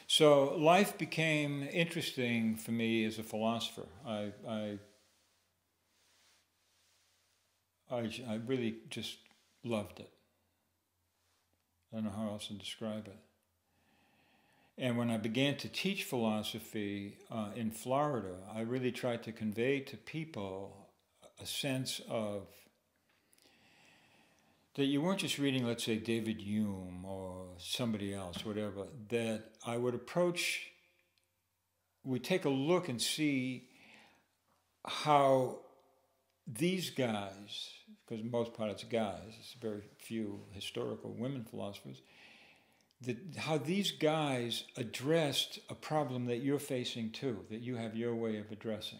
So life became interesting for me as a philosopher. I really just loved it. I don't know how else to describe it. And when I began to teach philosophy in Florida, I really tried to convey to people a sense of that you weren't just reading, let's say, David Hume or somebody else, whatever, that I would approach, we'd take a look and see how these guys, because most part it's guys, it's very few historical women philosophers, how these guys addressed a problem that you're facing too, that you have your way of addressing,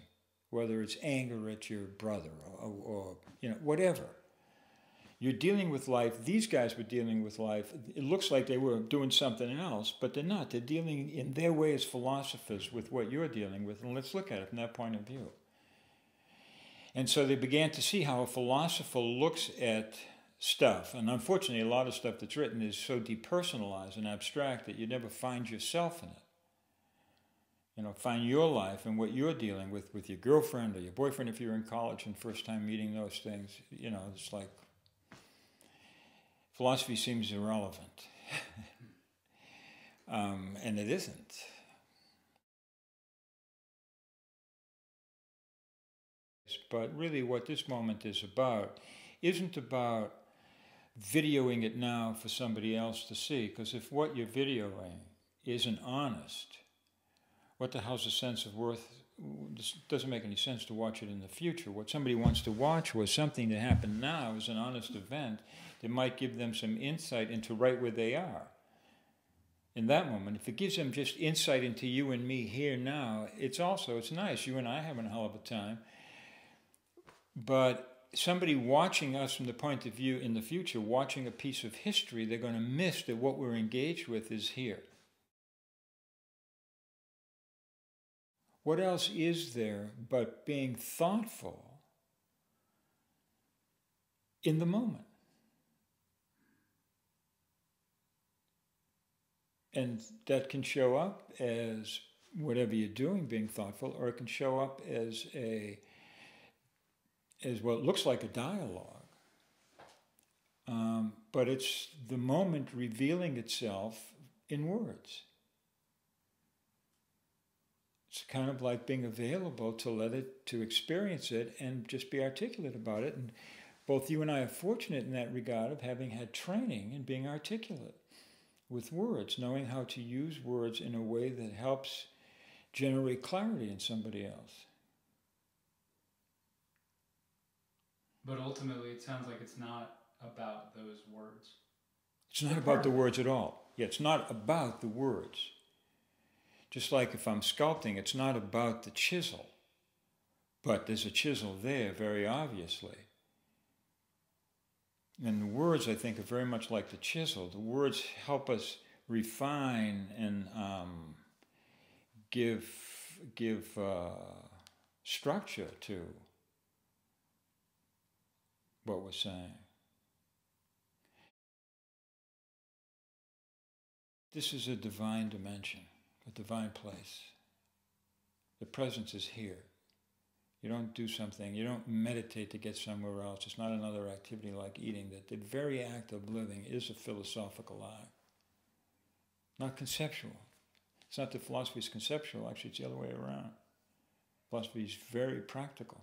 whether it's anger at your brother or whatever. You're dealing with life. These guys were dealing with life. It looks like they were doing something else, but they're not. They're dealing in their way as philosophers with what you're dealing with, and let's look at it from that point of view. And so they began to see how a philosopher looks at stuff, and unfortunately a lot of stuff that's written is so depersonalized and abstract that you never find yourself in it. Find your life and what you're dealing with your girlfriend or your boyfriend if you're in college and first time meeting those things. It's like philosophy seems irrelevant, and it isn't. But really what this moment is about isn't about videoing it now for somebody else to see, because if what you're videoing isn't honest, what the hell's the sense of worth? It doesn't make any sense to watch it in the future. What somebody wants to watch was something that happened now as an honest event that might give them some insight into right where they are in that moment. If it gives them just insight into you and me here now, it's nice. You and I are having a hell of a time. But somebody watching us from the point of view in the future, watching a piece of history, they're going to miss that what we're engaged with is here. What else is there but being thoughtful in the moment? And that can show up as whatever you're doing, being thoughtful, or it can show up as what looks like a dialogue. But it's the moment revealing itself in words. It's kind of like being available to experience it and just be articulate about it. And both you and I are fortunate in that regard of having had training in being articulate with words, knowing how to use words in a way that helps generate clarity in somebody else. But ultimately, it sounds like it's not about those words. It's not about the words at all. Yeah, it's not about the words. Just like if I'm sculpting, it's not about the chisel. But there's a chisel there, very obviously. And the words, I think, are very much like the chisel. The words help us refine and give structure to what we're saying. This is a divine dimension, a divine place. The presence is here. You don't do something, you don't meditate to get somewhere else. It's not another activity like eating. That the very act of living is a philosophical act, not conceptual. It's not that philosophy is conceptual, actually it's the other way around. Philosophy is very practical.